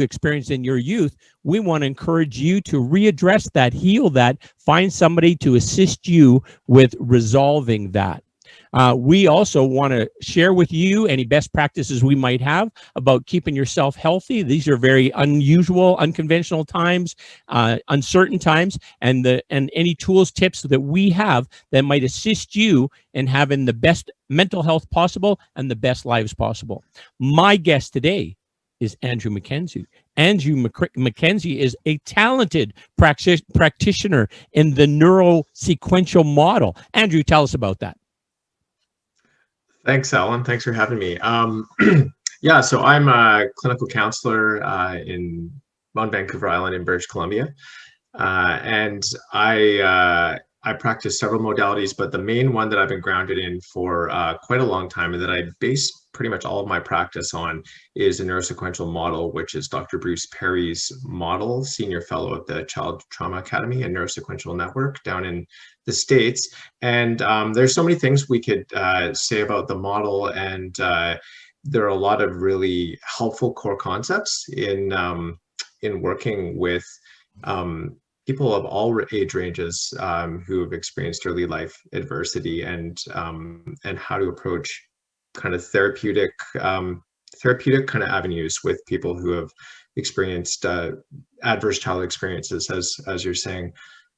experienced in your youth, we want to encourage you to readdress that, heal that, find somebody to assist you with resolving that. We also want to share with you any best practices we might have about keeping yourself healthy. These are very unusual, unconventional times, uncertain times, and any tools, tips that we have that might assist you in having the best mental health possible and the best lives possible. My guest today is Andrew McKenzie. Andrew McKenzie is a talented practitioner in the neurosequential model. Andrew, tell us about that. Thanks, Alan. Thanks for having me. Yeah, so I'm a clinical counselor on Vancouver Island in British Columbia, and I practice several modalities, but the main one that I've been grounded in for quite a long time and that I base pretty much all of my practice on is a neurosequential model, which is Dr. Bruce Perry's model, senior fellow at the Child Trauma Academy and Neurosequential Network down in the States. And there's so many things we could say about the model, and there are a lot of really helpful core concepts in working with people of all age ranges who have experienced early life adversity, and how to approach kind of therapeutic kind of avenues with people who have experienced adverse childhood experiences, as you're saying.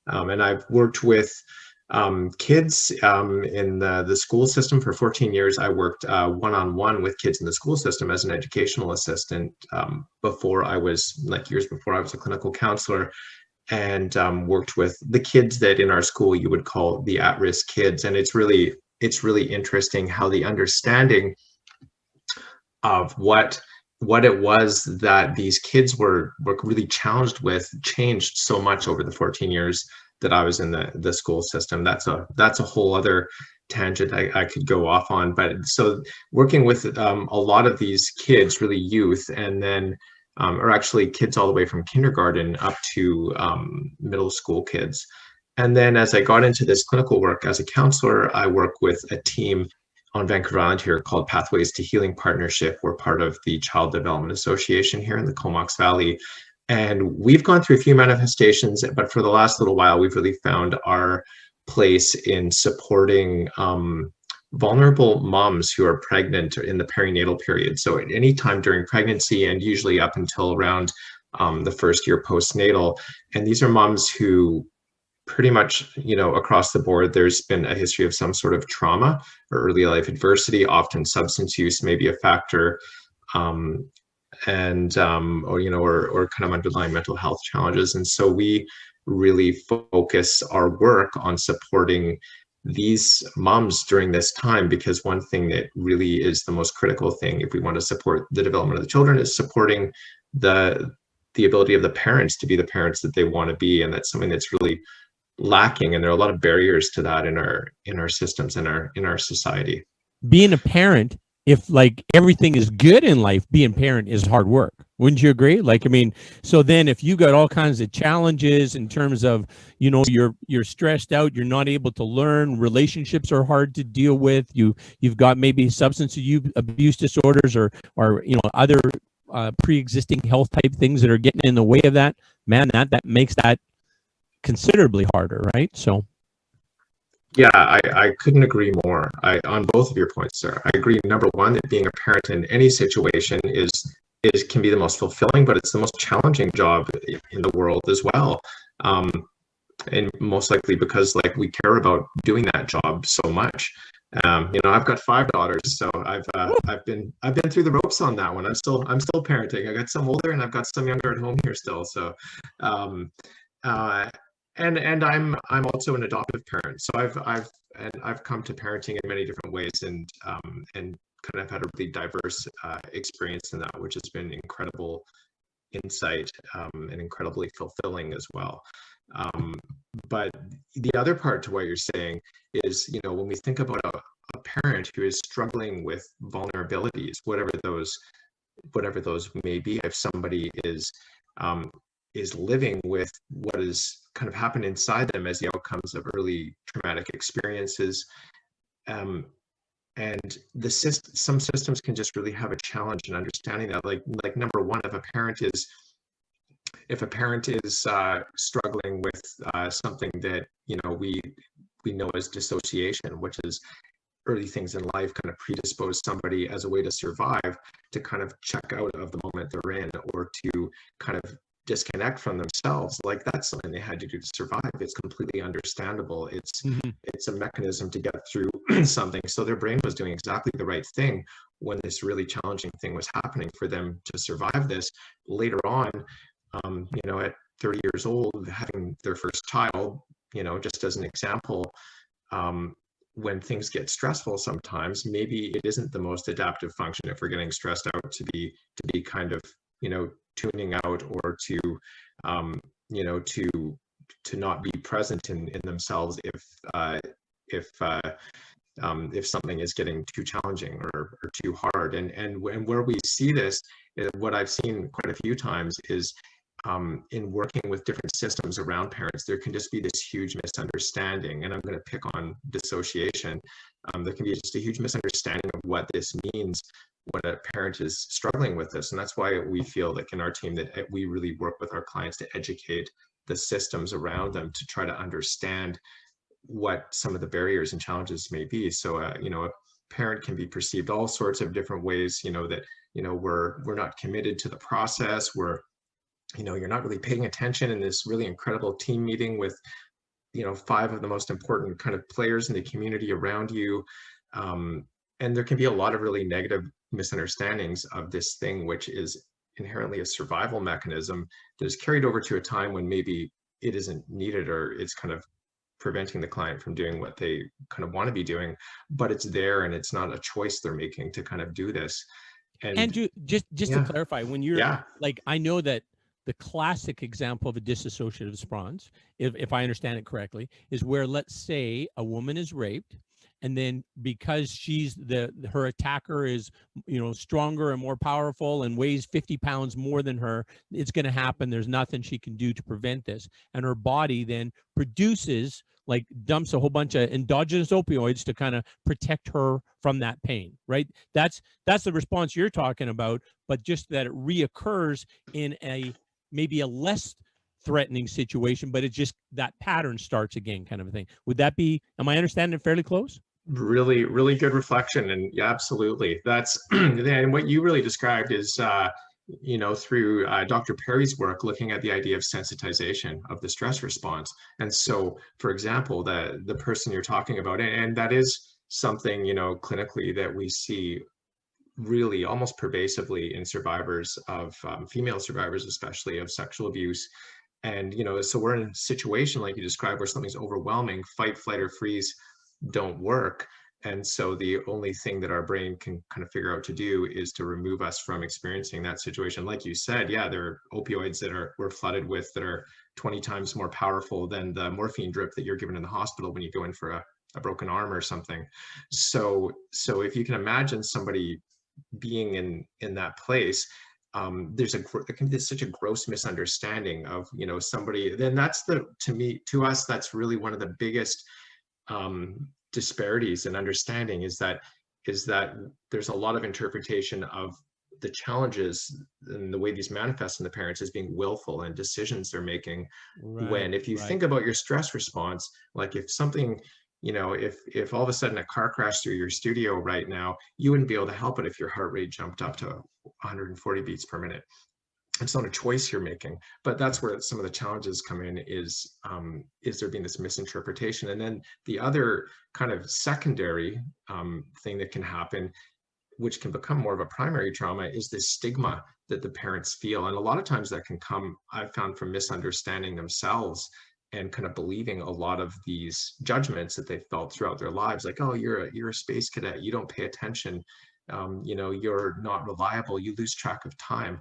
And I've worked with kids in the school system for 14 years. I worked one-on-one with kids in the school system as an educational assistant before I was, years before I was a clinical counselor, and worked with the kids that in our school you would call the at-risk kids. And it's really interesting how the understanding of what it was that these kids were really challenged with changed so much over the 14 years that I was in the school system. That's a whole other tangent I could go off on. But so working with a lot of these kids, really youth, and then or actually kids all the way from kindergarten up to middle school kids. And then as I got into this clinical work as a counselor, I work with a team on Vancouver Island here called Pathways to Healing Partnership. We're part of the Child Development Association here in the Comox Valley. And we've gone through a few manifestations, but for the last little while, we've really found our place in supporting vulnerable moms who are pregnant in the perinatal period. So at any time during pregnancy and usually up until around the first year postnatal. And these are moms who pretty much, across the board, there's been a history of some sort of trauma or early life adversity. Often substance use may be a factor, or kind of underlying mental health challenges. And so we really focus our work on supporting these moms during this time, because one thing that really is the most critical thing if we want to support the development of the children is supporting the ability of the parents to be the parents that they want to be. And that's something that's really lacking, and there are a lot of barriers to that in our systems, in our society. Being a parent, if everything is good in life, being a parent is hard work. Wouldn't you agree? So then if you got all kinds of challenges in terms of, you're stressed out, you're not able to learn, relationships are hard to deal with, you've got maybe substance abuse disorders or other pre-existing health type things that are getting in the way of that, man, that makes that considerably harder, right? So yeah, I couldn't agree more on both of your points, sir. I agree, number one, that being a parent in any situation can be the most fulfilling, but it's the most challenging job in the world as well, and most likely because we care about doing that job so much. I've got 5 daughters, so I've been through the ropes on that one. I'm still parenting. I got some older and I've got some younger at home here still. So and I'm also an adoptive parent, so I've come to parenting in many different ways, and kind of had a really diverse experience in that, which has been incredible insight and incredibly fulfilling as well. But the other part to what you're saying is, when we think about a parent who is struggling with vulnerabilities, whatever those may be, if somebody is living with what has kind of happened inside them as the outcomes of early traumatic experiences, And some systems can just really have a challenge in understanding that. Like number one, if a parent is struggling with something that we know as dissociation, which is early things in life kind of predispose somebody as a way to survive, to kind of check out of the moment they're in, or to kind of disconnect from themselves. Like, that's something they had to do to survive. It's completely understandable. It's a mechanism to get through something. So their brain was doing exactly the right thing when this really challenging thing was happening for them to survive this. Later on, at 30 years old, having their first child, just as an example, when things get stressful, sometimes maybe it isn't the most adaptive function if we're getting stressed out to be kind of tuning out, or to to not be present in themselves if something is getting too challenging or too hard. And where we see this, what I've seen quite a few times is in working with different systems around parents, there can just be this huge misunderstanding. And I'm going to pick on dissociation. There can be just a huge misunderstanding of what this means when a parent is struggling with this. And that's why we feel like in our team that we really work with our clients to educate the systems around them, to try to understand what some of the barriers and challenges may be. So, a parent can be perceived all sorts of different ways, that, we're not committed to the process. You're not really paying attention in this really incredible team meeting with, 5 of the most important kind of players in the community around you. And there can be a lot of really negative misunderstandings of this thing, which is inherently a survival mechanism that is carried over to a time when maybe it isn't needed, or it's kind of preventing the client from doing what they kind of want to be doing, but it's there, and it's not a choice they're making to kind of do this. And Andrew, just to clarify, when you're like, I know that the classic example of a dissociative response, if I understand it correctly, is where, let's say, a woman is raped, and then because she's her attacker is stronger and more powerful and weighs 50 pounds more than her, it's going to happen. There's nothing she can do to prevent this, and her body then produces, like, dumps a whole bunch of endogenous opioids to kind of protect her from that pain, right? That's the response you're talking about, but just that it reoccurs in maybe a less threatening situation, but it's just that pattern starts again, kind of a thing. Would that be, am I understanding it fairly close? Really, really good reflection. And yeah, absolutely. That's, and what you really described is, through Dr. Perry's work, looking at the idea of sensitization of the stress response. And so, for example, the person you're talking about, and that is something, clinically, that we see really almost pervasively in survivors of female survivors, especially of sexual abuse. And, so we're in a situation like you described, where something's overwhelming, fight, flight, or freeze don't work. And so the only thing that our brain can kind of figure out to do is to remove us from experiencing that situation. Like you said, yeah, there are opioids that we're flooded with that are 20 times more powerful than the morphine drip that you're given in the hospital when you go in for a broken arm or something. So if you can imagine somebody being in that place, there can be such a gross misunderstanding of somebody. Then that's to us, that's really one of the biggest disparities in understanding, is that there's a lot of interpretation of the challenges and the way these manifest in the parents as being willful and decisions they're making. Right, when if you think about your stress response, like if something, if all of a sudden a car crashed through your studio right now, you wouldn't be able to help it if your heart rate jumped up to 140 beats per minute. It's not a choice you're making. But that's where some of the challenges come in, is there being this misinterpretation. And then the other kind of secondary thing that can happen, which can become more of a primary trauma, is this stigma that the parents feel. And a lot of times that can come, I've found, from misunderstanding themselves and kind of believing a lot of these judgments that they felt throughout their lives, like, oh, you're a space cadet, you don't pay attention, you're not reliable, you lose track of time,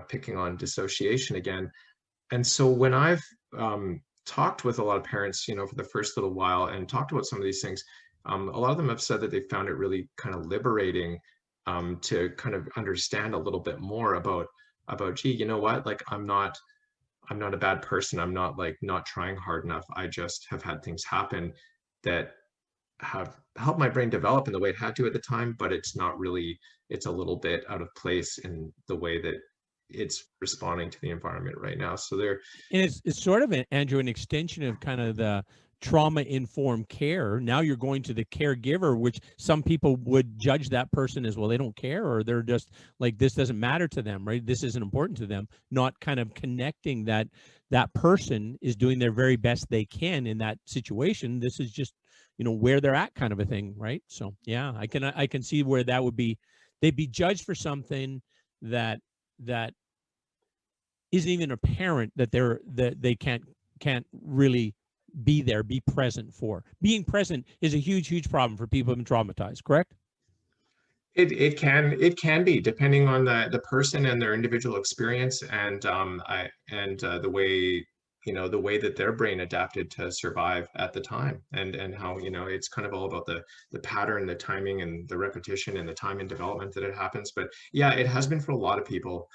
picking on dissociation again. And so when I've talked with a lot of parents, for the first little while, and talked about some of these things, a lot of them have said that they found it really kind of liberating to kind of understand a little bit more about, gee, you know what, like, I'm not a bad person. I'm not trying hard enough. I just have had things happen that have helped my brain develop in the way it had to at the time, but it's not really, it's a little bit out of place in the way that it's responding to the environment right now. So there, And it's sort of, Andrew, an extension of kind of the trauma-informed care. Now you're going to the caregiver, which some people would judge that person as, well, they don't care, or they're just like, this doesn't matter to them, right? This isn't important to them. Not kind of connecting that that person is doing their very best they can in that situation. This is just, where they're at, kind of a thing, right? So yeah, I can see where that would be, they'd be judged for something that isn't even apparent, that they can't really be present for. Being present is a huge problem for people who've been traumatized, correct? it can be, depending on the person and their individual experience, and the way, the way that their brain adapted to survive at the time, and how, it's kind of all about the pattern, the timing, and the repetition, and the time and development that it happens. But yeah, it has been for a lot of people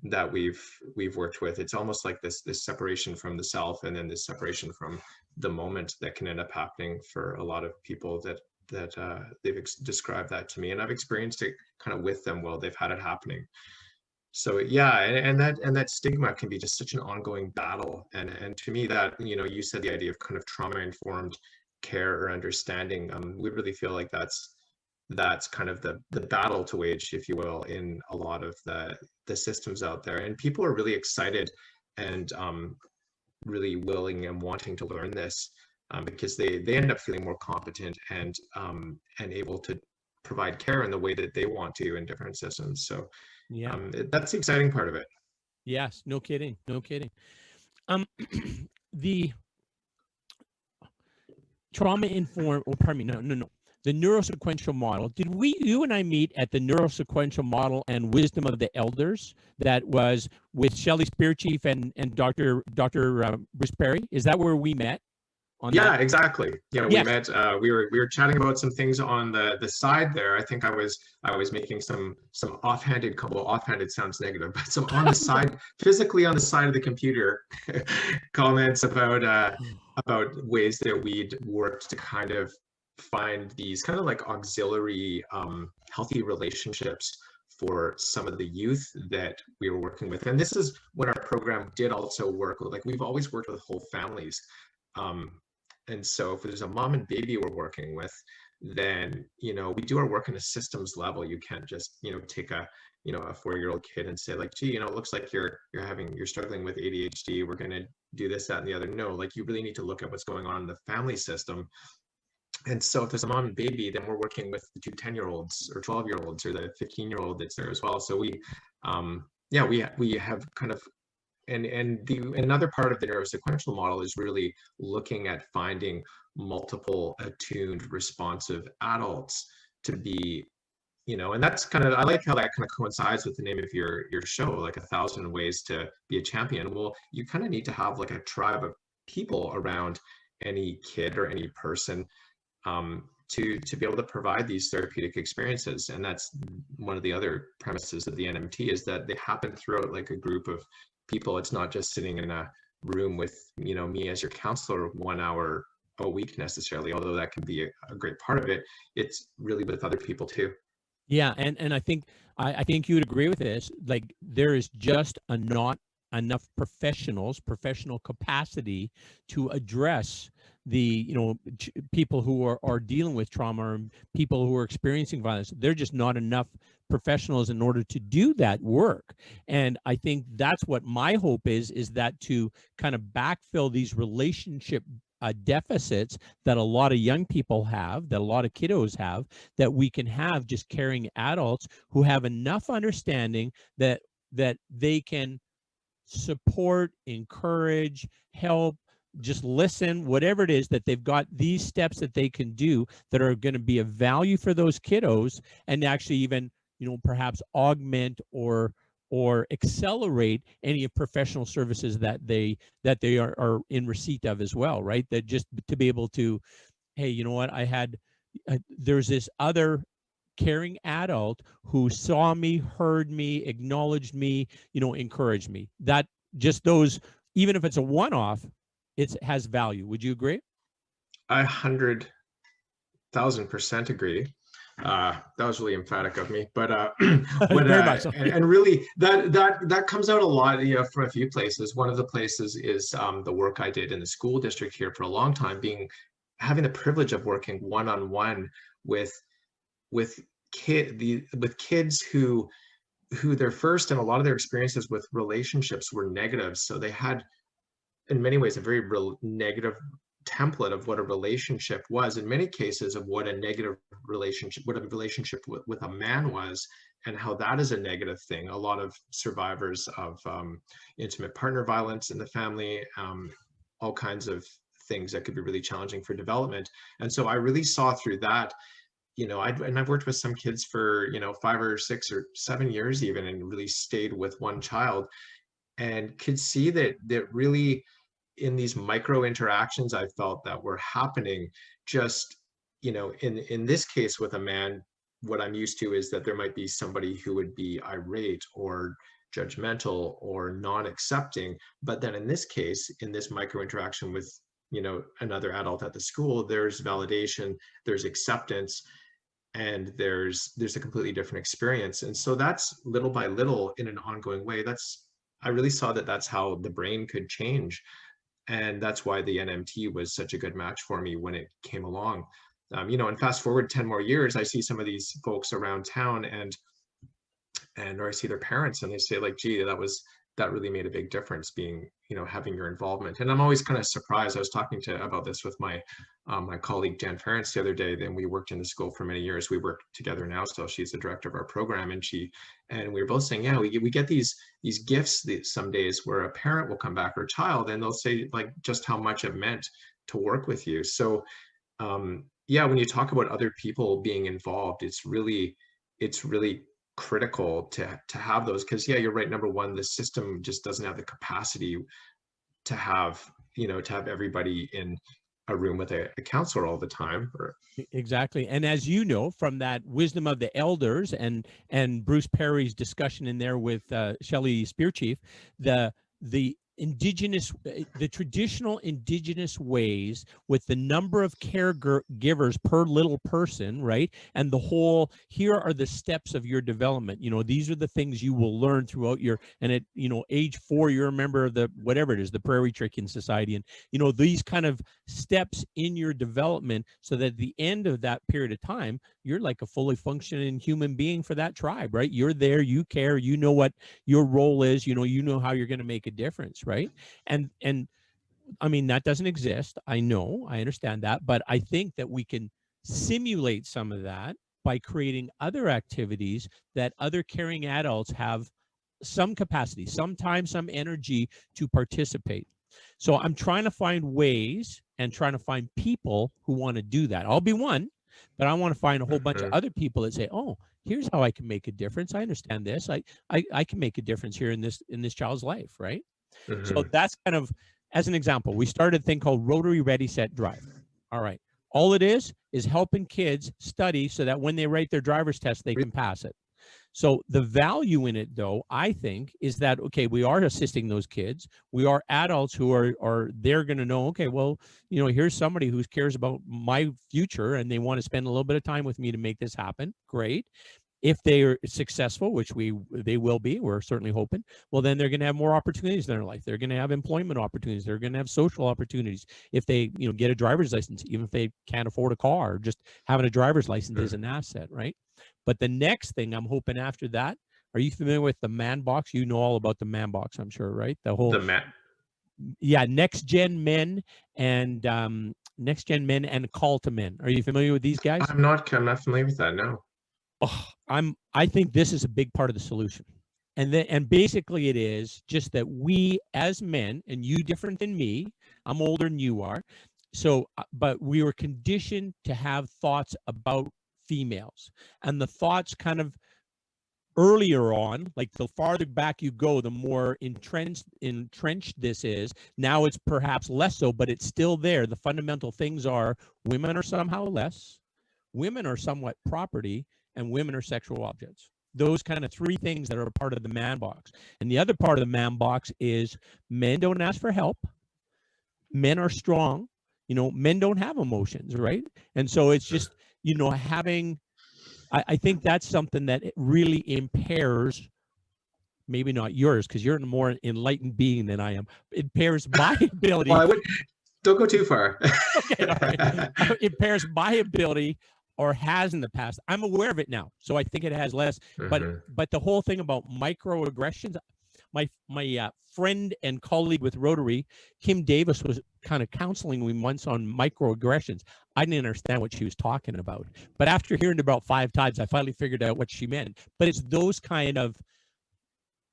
that we've worked with. It's almost like this separation from the self, and then this separation from the moment, that can end up happening for a lot of people that they've described that to me, and I've experienced it kind of with them while they've had it happening. So yeah, and that stigma can be just such an ongoing battle. And to me, that, you said the idea of kind of trauma-informed care or understanding, we really feel like that's kind of the battle to wage, if you will, in a lot of the systems out there. And people are really excited and really willing and wanting to learn this, because they end up feeling more competent and able to provide care in the way that they want to in different systems. So Yeah. that's the exciting part of it. Yes, no kidding. The trauma-informed, oh, pardon me, no. The neurosequential model. Did you and I meet at the neurosequential model and wisdom of the elders that was with Shelley Spearchief and Dr. Bruce Perry? Is that where we met? Yeah, exactly. Yes. We met. We were chatting about some things on the side there. I think I was making some offhanded, well, offhanded sounds negative, but some on the side, physically on the side of the computer, comments about ways that we'd worked to kind of find these kind of like auxiliary healthy relationships for some of the youth that we were working with. And this is when our program did also work with, like, we've always worked with whole families. And so if there's a mom and baby we're working with, then, we do our work in a systems level. You can't just, take a 4-year-old kid and say, like, gee, it looks like you're struggling with ADHD. We're going to do this, that, and the other. No, like, you really need to look at what's going on in the family system. And so if there's a mom and baby, then we're working with the 2 10-year-olds or 12-year-olds or the 15-year-old that's there as well. So we have kind of, and another part of the neurosequential model is really looking at finding multiple attuned, responsive adults to be, and that's kind of, I like how that kind of coincides with the name of your show, like 1,000 ways to be a champion. Well, you kind of need to have like a tribe of people around any kid or any person to be able to provide these therapeutic experiences. And that's one of the other premises of the NMT, is that they happen throughout like a group of people. It's not just sitting in a room with, me as your counselor 1 hour a week necessarily, although that can be a great part of it. It's really with other people too. Yeah, and I think you would agree with this. Like, there is just not enough professional capacity to address the people who are dealing with trauma, or people who are experiencing violence. They're just not enough professionals in order to do that work. And I think that's what my hope is that to kind of backfill these relationship deficits that a lot of young people have, that a lot of kiddos have, that we can have just caring adults who have enough understanding that they can support, encourage, help, just listen, whatever it is, that they've got these steps that they can do that are going to be of value for those kiddos, and actually even, perhaps augment or accelerate any of professional services that they are in receipt of as well, right? That just to be able to, hey, you know what, there's this other caring adult who saw me, heard me, acknowledged me, encouraged me. That just those, even if it's a one-off, it has value. Would you agree? 100% 1000% agree. That was really emphatic of me, but Very much so. and really that comes out a lot, you know, from a few places. One of the places is the work I did in the school district here for a long time, having the privilege of working one-on-one with kids who their first and a lot of their experiences with relationships were negative. So they had, in many ways, a very negative template of what a relationship was, in many cases of what a negative relationship, what a relationship with a man was, and how that is a negative thing. A lot of survivors of intimate partner violence in the family, all kinds of things that could be really challenging for development. And so I really saw through that, you know, I've worked with some kids for, you know, 5 or 6 or 7 years even, and really stayed with one child, and could see that really in these micro interactions I felt that were happening, just, you know, in this case with a man, what I'm used to is that there might be somebody who would be irate or judgmental or non-accepting, but then in this case, in this micro interaction with, you know, another adult at the school, there's validation, there's acceptance, and there's a completely different experience. And so that's little by little in an ongoing way. I really saw that that's how the brain could change. And that's why the NMT was such a good match for me when it came along. You know, and fast forward 10 more years, I see some of these folks around town, or I see their parents, and they say like, gee, that really made a big difference, being, you know, having your involvement. And I'm always kind of surprised. I was talking about this with my my colleague Jan Ferentz the other day. Then we worked in the school for many years. We work together now still. She's the director of our program, and we were both saying, yeah, we get these gifts some days where a parent will come back, or a child, and they'll say like just how much it meant to work with you. So yeah, when you talk about other people being involved, it's really critical to have those, because yeah, you're right. Number one, the system just doesn't have the capacity to have, you know, to have everybody in a room with a counselor all the time. Exactly. And as you know, from that wisdom of the elders and Bruce Perry's discussion in there with Shelley Spearchief, the traditional indigenous ways, with the number of caregivers per little person, right? And the whole, here are the steps of your development. You know, these are the things you will learn throughout and at, you know, age 4, you're a member of the, whatever it is, the Prairie Chicken Society. And, you know, these kind of steps in your development, so that at the end of that period of time, you're like a fully functioning human being for that tribe, right? You're there, you care, you know what your role is, you know how you're going to make a difference, right? And I mean, that doesn't exist. I know, I understand that, but I think that we can simulate some of that by creating other activities that other caring adults have some capacity, some time, some energy to participate. So I'm trying to find ways and trying to find people who want to do that. I'll be one, but I want to find a whole bunch of other people that say, oh, here's how I can make a difference. I understand this. I can make a difference here in this child's life, right? So that's kind of, as an example, we started a thing called Rotary Ready, Set, Drive. All right. All it is helping kids study so that when they write their driver's test, they can pass it. So the value in it, though, I think, is that, okay, we are assisting those kids. We are adults who they're going to know, okay, well, you know, here's somebody who cares about my future and they want to spend a little bit of time with me to make this happen. Great. If they are successful, which they will be, we're certainly hoping, well, then they're going to have more opportunities in their life. They're going to have employment opportunities. They're going to have social opportunities. If they, you know, get a driver's license, even if they can't afford a car, just having a driver's license is an asset, right? But the next thing I'm hoping after that, are you familiar with the Man Box? You know all about the Man Box, I'm sure, right? Yeah, Next Gen Men and Call to Men. Are you familiar with these guys? I'm not familiar with that, no. Oh, I think this is a big part of the solution. And basically it is just that we as men, and you different than me, I'm older than you are. So, but we were conditioned to have thoughts about females, and the thoughts kind of earlier on, like the farther back you go, the more entrenched this is. Now it's perhaps less so, but it's still there. The fundamental things are women are somehow less, women are somewhat property, and women are sexual objects. Those kind of 3 things that are a part of the Man Box. And the other part of the Man Box is men don't ask for help. Men are strong. men don't have emotions, right? And so it's just, having, I think that's something that it really impairs, maybe not yours, because you're a more enlightened being than I am. It impairs my ability. Well, don't go too far. Okay, all right. It impairs my ability, or has in the past. I'm aware of it now, so I think it has less. But the whole thing about microaggressions, my friend and colleague with Rotary, Kim Davis, was kind of counseling me once on microaggressions. I didn't understand what she was talking about, but after hearing it about 5 times, I finally figured out what she meant. But it's those kind of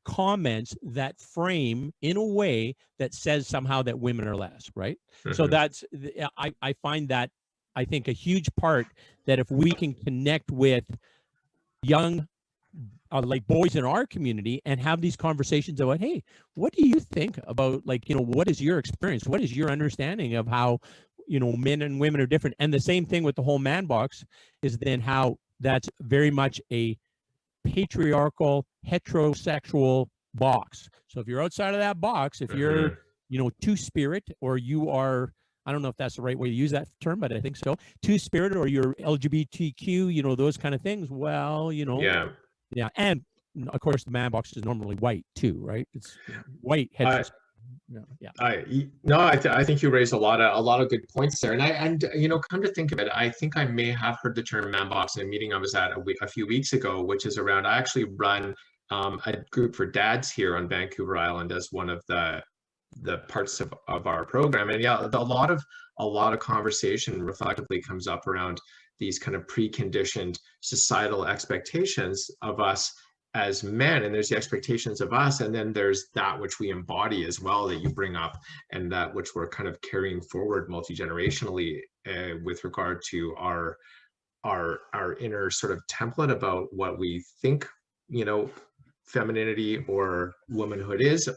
comments that frame in a way that says somehow that women are less, right? So that's, I find that, I think, a huge part, that if we can connect with young like boys in our community and have these conversations about, hey, what do you think about, like, what is your experience? What is your understanding of how, men and women are different? And the same thing with the whole man box is then how that's very much a patriarchal, heterosexual box. So if you're outside of that box, if you're, two-spirit, or you are, I don't know if that's the right way to use that term, but I think so, two-spirit, or you're LGBTQ, those kind of things, well, yeah. And of course, the man box is normally white too, right? It's white heterosexual. I think you raised a lot of good points there, and come to think of it, I think I may have heard the term man box in a meeting I was at a few weeks ago, which is around, I actually run a group for dads here on Vancouver Island as one of the parts of our program. And yeah, a lot of conversation reflectively comes up around these kind of preconditioned societal expectations of us as men, and there's the expectations of us, and then there's that which we embody as well, that you bring up, and that which we're kind of carrying forward multi-generationally with regard to our inner sort of template about what we think femininity or womanhood is,